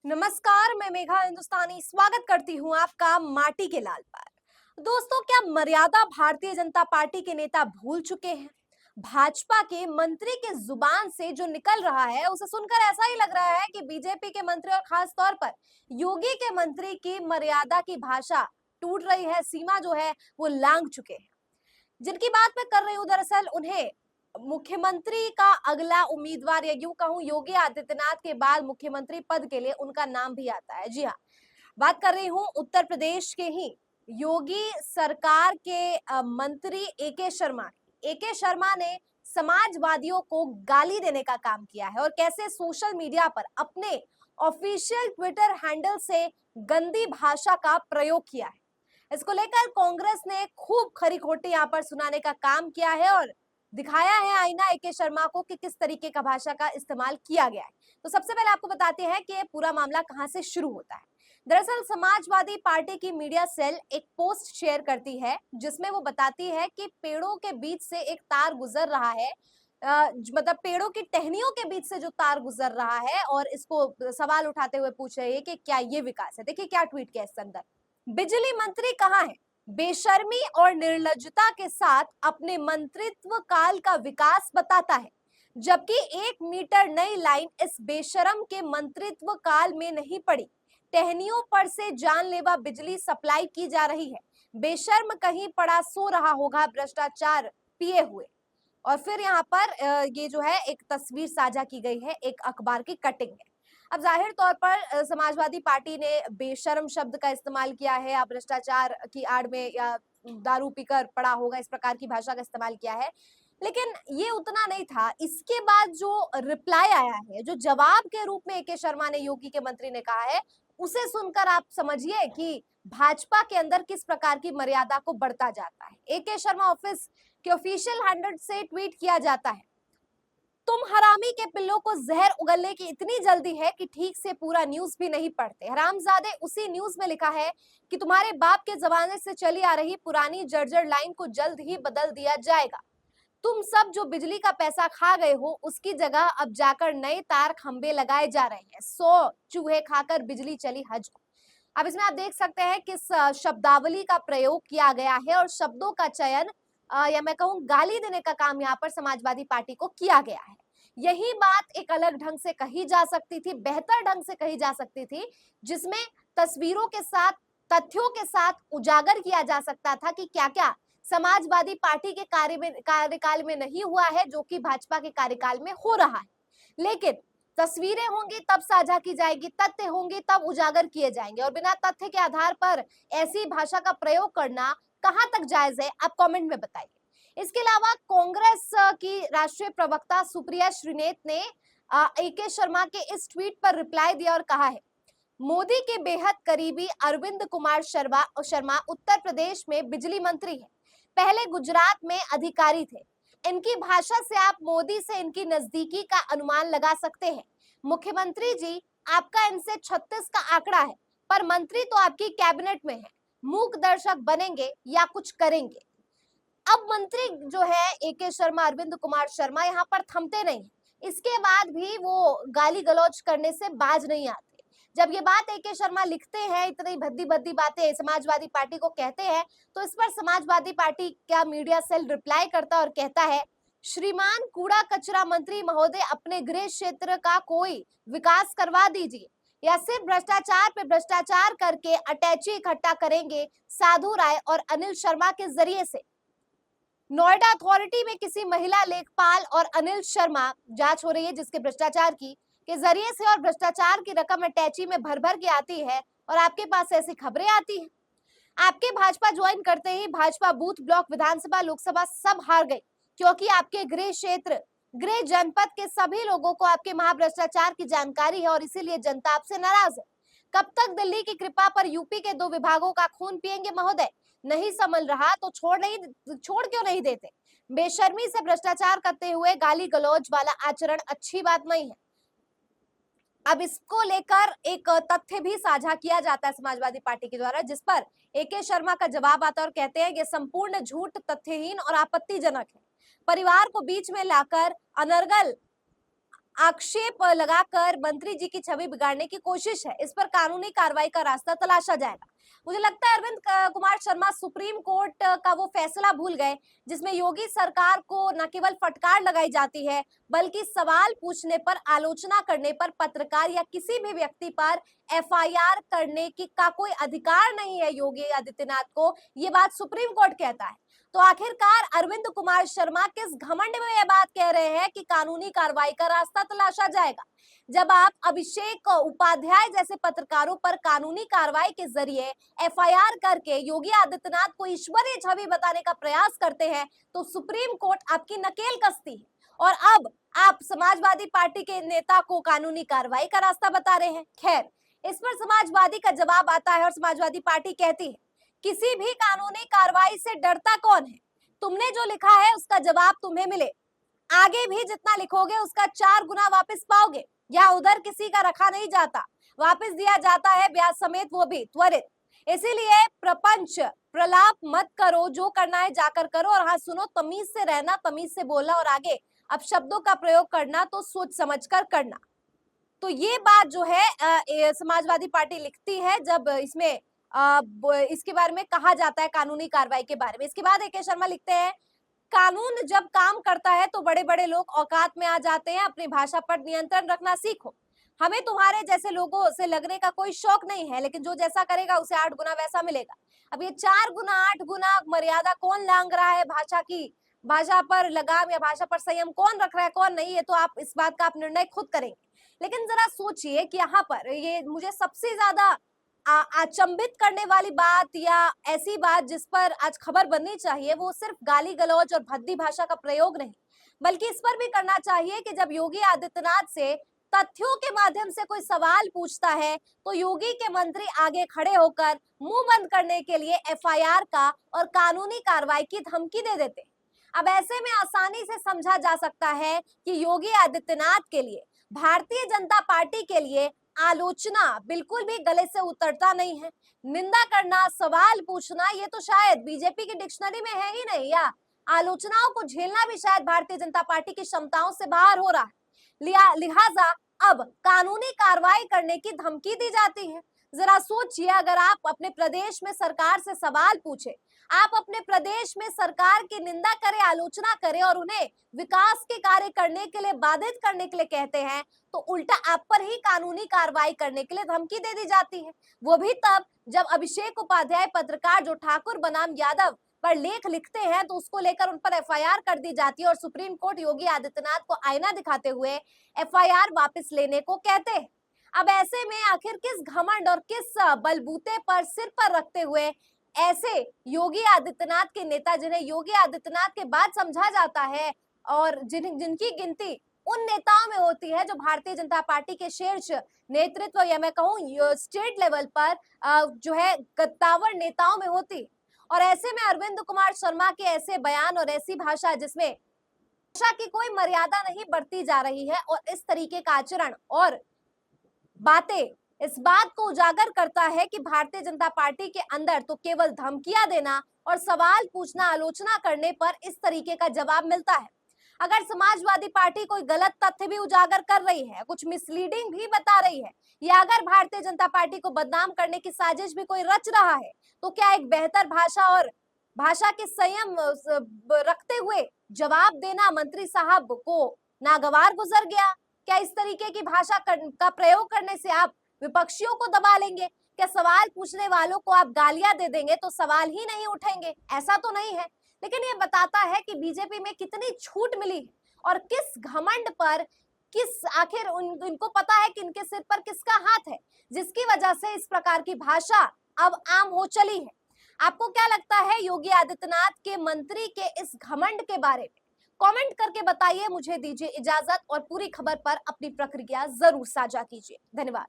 नमस्कार, मैं मेघा हिंदुस्तानी स्वागत करती हूँ आपका माटी के लाल पर। दोस्तों, क्या मर्यादा भारतीय जनता पार्टी के नेता भूल चुके हैं? भाजपा के मंत्री के जुबान से जो निकल रहा है उसे सुनकर ऐसा ही लग रहा है कि बीजेपी के मंत्री और खास तौर पर योगी के मंत्री की मर्यादा की भाषा टूट रही है, सीमा जो है वो लांघ चुके हैं। जिनकी बात मैं कर रही हूँ दरअसल उन्हें मुख्यमंत्री का अगला उम्मीदवार या यूं कहूं योगी आदित्यनाथ के बाद मुख्यमंत्री पद के लिए उनका नाम भी आता है। जी हाँ, बात कर रही हूँ उत्तर प्रदेश के ही योगी सरकार के मंत्री एके शर्मा की। एके शर्मा ने समाजवादियों को गाली देने का काम किया है और कैसे सोशल मीडिया पर अपने ऑफिशियल ट्विटर हैंडल से गंदी भाषा का प्रयोग किया है। इसको लेकर कांग्रेस ने खूब खरी खोटी यहाँ पर सुनाने का काम किया है और दिखाया है आईना एके शर्मा को कि किस तरीके का भाषा का इस्तेमाल किया गया है। तो सबसे पहले आपको बताते हैं कि ये पूरा मामला कहां से शुरू होता है। दरअसल समाजवादी पार्टी की मीडिया सेल एक पोस्ट शेयर करती है जिसमें वो बताती है कि पेड़ों के बीच से एक तार गुजर रहा है। मतलब पेड़ों की टहनियों के बीच से जो तार गुजर रहा है और इसको सवाल उठाते हुए पूछ रही है कि क्या ये विकास है। देखिए क्या ट्वीट किया इस अंदर। बिजली मंत्री कहाँ है? बेशर्मी और निर्लज्जता के साथ अपने मंत्रित्व काल का विकास बताता है, जबकि 1 मीटर नई लाइन इस बेशरम के मंत्रित्व काल में नहीं पड़ी। टहनियों पर से जानलेवा बिजली सप्लाई की जा रही है। बेशर्म कहीं पड़ा सो रहा होगा भ्रष्टाचार पिए हुए। और फिर यहाँ पर ये जो है एक तस्वीर साझा की गई है, एक अखबार की कटिंग है। अब जाहिर तौर पर समाजवादी पार्टी ने बेशर्म शब्द का इस्तेमाल किया है या भ्रष्टाचार की आड़ में या दारू पीकर पड़ा होगा इस प्रकार की भाषा का इस्तेमाल किया है। लेकिन ये उतना नहीं था। इसके बाद जो रिप्लाई आया है, जो जवाब के रूप में एके शर्मा ने योगी के मंत्री ने कहा है, उसे सुनकर आप समझिए कि भाजपा के अंदर किस प्रकार की मर्यादा को बढ़ता जाता है। एके शर्मा ऑफिस के ऑफिशियल हैंडल से ट्वीट किया जाता है, तुम हरामी के पिल्लों को जहर उगलने की इतनी जल्दी है कि ठीक से पूरा न्यूज भी नहीं पढ़ते। हरामजादे, उसी न्यूज में लिखा है कि तुम्हारे बाप के जमाने से चली आ रही पुरानी जर्जर लाइन को जल्द ही बदल दिया जाएगा। तुम सब जो बिजली का पैसा खा गए हो उसकी जगह अब जाकर नए तार खंबे लगाए जा रहे हैं। 100 चूहे खाकर बिजली चली हज को। अब इसमें आप देख सकते हैं किस शब्दावली का प्रयोग किया गया है और शब्दों का चयन या मैं कहूँ गाली देने का काम यहाँ पर समाजवादी पार्टी को किया गया है। यही बात एक अलग ढंग से कही जा सकती थी, बेहतर ढंग से कही जा सकती थी, जिसमें तस्वीरों के साथ, तथ्यों के साथ उजागर किया जा सकता था कि क्या-क्या समाजवादी पार्टी के कार्यकाल में नहीं हुआ है जो कि भाजपा के कार्यकाल में हो रहा है। लेकिन तस्वीरें होंगी तब साझा की जाएगी, तथ्य होंगे तब उजागर किए जाएंगे और बिना तथ्य के आधार पर ऐसी भाषा का प्रयोग करना कहां तक जायज है, आप कमेंट में बताइए। इसके अलावा कांग्रेस की राष्ट्रीय प्रवक्ता सुप्रिया श्रीनेत ने एके शर्मा के इस ट्वीट पर रिप्लाई दिया और कहा है, मोदी के बेहद करीबी अरविंद कुमार शर्मा उत्तर प्रदेश में बिजली मंत्री है, पहले गुजरात में अधिकारी थे। इनकी भाषा से आप मोदी से इनकी नजदीकी का अनुमान लगा सकते हैं। मुख्यमंत्री जी, आपका इनसे 36 का आंकड़ा है, पर मंत्री तो आपकी कैबिनेट में है। मूक दर्शक बनेंगे या कुछ करेंगे। अब मंत्री जो है एके शर्मा, अरविंद कुमार शर्मा, यहाँ पर थमते नहीं। इसके बाद भी वो गाली गलौज करने से बाज नहीं आते। जब ये बात एके शर्मा लिखते हैं, इतनी भद्दी भद्दी बातें समाजवादी पार्टी को कहते हैं, तो इस पर समाजवादी पार्टी का मीडिया सेल रिप्लाई करता और कहता है, श्रीमान कूड़ा कचरा मंत्री महोदय, अपने गृह क्षेत्र का कोई विकास करवा दीजिए या सिर्फ भ्रष्टाचार पे भ्रष्टाचार करके अटैची इकट्ठा करेंगे साधु राय और अनिल शर्मा के जरिए से। नोएडा अथॉरिटी में किसी महिला लेखपाल और अनिल शर्मा जांच हो रही है जिसके भ्रष्टाचार की के जरिए से और भ्रष्टाचार की रकम अटैची में भर भर के आती है और आपके पास ऐसी खबरें आती हैं। आपके भाजपा ज्वाइन करते ही भाजपा बूथ, ब्लॉक, विधानसभा, लोकसभा सब हार गई, क्योंकि आपके गृह क्षेत्र, गृह जनपद के सभी लोगों को आपके महाभ्रष्टाचार की जानकारी है और इसीलिए जनता आपसे नाराज है। कब तक दिल्ली की कृपा पर यूपी के 2 विभागों का खून पिएंगे महोदय? नहीं संभल रहा तो छोड़ क्यों नहीं देते? बेशर्मी से भ्रष्टाचार करते हुए गाली गलौज वाला आचरण अच्छी बात नहीं है। अब इसको लेकर एक तथ्य भी साझा किया जाता है समाजवादी पार्टी के द्वारा, जिस पर एके शर्मा का जवाब आता है और कहते हैं ये संपूर्ण झूठ, तथ्यहीन और आपत्तिजनक है। परिवार को बीच में लाकर अनर्गल आक्षेप लगाकर मंत्री जी की छवि बिगाड़ने की कोशिश है, इस पर कानूनी कार्रवाई का रास्ता तलाशा जाएगा। मुझे लगता है अरविंद कुमार शर्मा सुप्रीम कोर्ट का वो फैसला भूल गए जिसमें योगी सरकार को न केवल फटकार लगाई जाती है बल्कि सवाल पूछने पर, आलोचना करने पर पत्रकार या किसी भी व्यक्ति पर एफआईआर करने की का कोई अधिकार नहीं है योगी आदित्यनाथ को, ये बात सुप्रीम कोर्ट कहता है। तो आखिरकार अरविंद कुमार शर्मा किस घमंड में यह बात कह रहे हैं कि कानूनी कार्रवाई का रास्ता तलाशा जाएगा, जब आप अभिषेक उपाध्याय जैसे पत्रकारों पर कानूनी कार्रवाई के जरिए एफआईआर करके योगी आदित्यनाथ को ईश्वरीय छवि बताने का प्रयास करते हैं तो सुप्रीम कोर्ट आपकी नकेल कसती है और अब आप समाजवादी पार्टी के नेता को कानूनी कार्रवाई का रास्ता बता रहे हैं। खैर, इस पर समाजवादी का जवाब आता है और समाजवादी पार्टी कहती है किसी भी कानूनी कार्रवाई से डरता कौन है, तुमने जो लिखा है उसका जवाब तुम्हें मिले, आगे भी जितना लिखोगे उसका 4 गुना वापस पाओगे, या उधर किसी का रखा नहीं जाता, वापस दिया जाता है ब्याज समेत, वो भी त्वरित। इसीलिए प्रपंच प्रलाप मत करो, जो करना है जाकर करो और हाँ सुनो, तमीज से रहना, तमीज से बोलना और आगे अब शब्दों का प्रयोग करना तो सोच समझकर करना। तो ये बात जो है समाजवादी पार्टी लिखती है जब इसमें इसके बारे में कहा जाता है कानूनी कार्रवाई के बारे में। इसके बाद AK शर्मा लिखते हैं कानून जब काम करता है तो बड़े बड़े लोग औकात में आ जाते हैं, अपनी भाषा पर नियंत्रण रखना सीखो। हमें तुम्हारे जैसे लोगों से लगने का कोई शौक नहीं है, लेकिन जो जैसा करेगा उसे 8 गुना वैसा मिलेगा। अब ये 4 गुना 8 गुना मर्यादा कौन लांघ रहा है, भाषा पर लगाम या भाषा पर संयम कौन रख रहा है कौन नहीं, ये तो आप इस बात का आप निर्णय खुद करेंगे। लेकिन जरा सोचिए कि यहाँ पर ये मुझे सबसे ज्यादा अचंभित करने वाली बात या ऐसी बात जिस पर आज खबर बननी चाहिए वो सिर्फ गाली गलौज और भद्दी भाषा का प्रयोग नहीं, बल्कि इस पर भी करना चाहिए कि जब योगी आदित्यनाथ से तथ्यों के माध्यम से कोई सवाल पूछता है तो योगी के मंत्री आगे खड़े होकर मुंह बंद करने के लिए एफआईआर का और कानूनी कार्रवाई की धमकी दे देते हैं। अब ऐसे में आसानी से समझा जा सकता है कि योगी आदित्यनाथ के लिए, भारतीय जनता पार्टी के लिए आलोचना बिल्कुल भी गले से उतरता नहीं है। निंदा करना, सवाल पूछना, ये तो शायद बीजेपी की डिक्शनरी में है ही नहीं, या आलोचनाओं को झेलना भी शायद भारतीय जनता पार्टी की क्षमताओं से बाहर हो रहा है। लिहाजा अब कानूनी कार्रवाई करने की धमकी दी जाती है। जरा सोचिए, अगर आप अपने प्रदेश में सरकार से सवाल पूछे, आप अपने प्रदेश में सरकार की निंदा करें, आलोचना करें और उन्हें विकास के कार्य करने के लिए बाधित करने के लिए कहते हैं, तो उल्टा आप पर ही कानूनी कार्रवाई करने के लिए धमकी दे दी जाती है। वो भी तब जब अभिषेक उपाध्याय पत्रकार जो ठाकुर बनाम यादव पर लेख लिखते हैं तो उसको लेकर उन पर एफआईआर कर दी जाती है और सुप्रीम कोर्ट योगी आदित्यनाथ को आईना दिखाते हुए एफआईआर वापस लेने को कहते हैं। अब ऐसे में आखिर किस घमंड और किस बलबूते पर सिर पर रखते हुए ऐसे योगी आदित्यनाथ के नेता, जिन्हें योगी आदित्यनाथ के बाद समझा जाता है और जिनकी गिनती उन नेताओं में होती है जो भारतीय जनता पार्टी के शीर्ष नेतृत्व या मैं कहूं स्टेट लेवल पर जो है कद्दावर नेताओं में होती, और ऐसे में अरविंद कुमार शर्मा के ऐसे बयान और ऐसी भाषा जिसमें भाषा की कोई मर्यादा नहीं बरती जा रही है और इस तरीके का आचरण और बातें इस बात को उजागर करता है कि भारतीय जनता पार्टी के अंदर तो केवल धमकियां देना और सवाल पूछना, आलोचना करने पर इस तरीके का जवाब मिलता है। अगर समाजवादी पार्टी कोई गलत तथ्य भी उजागर कर रही है, कुछ मिसलीडिंग भी बता रही है, या अगर भारतीय जनता पार्टी को बदनाम करने की साजिश भी कोई रच रहा है, तो क्या एक बेहतर भाषा और भाषा के संयम रखते हुए जवाब देना मंत्री साहब को नागवार गुजर गया? क्या इस तरीके की भाषा का प्रयोग करने से आप विपक्षियों को दबा लेंगे? क्या सवाल पूछने वालों को आप गालियां दे देंगे तो सवाल ही नहीं उठेंगे? ऐसा तो नहीं है। लेकिन ये बताता है कि बीजेपी में कितनी छूट मिली है और किस घमंड पर, किस आखिर इनको पता है कि इनके सिर पर किसका हाथ है, जिसकी वजह से इस प्रकार की भाषा अब आम हो चली है। आपको क्या लगता है योगी आदित्यनाथ के मंत्री के इस घमंड के बारे में? कमेंट करके बताइए। मुझे दीजिए इजाजत और पूरी खबर पर अपनी प्रतिक्रिया जरूर साझा कीजिए। धन्यवाद।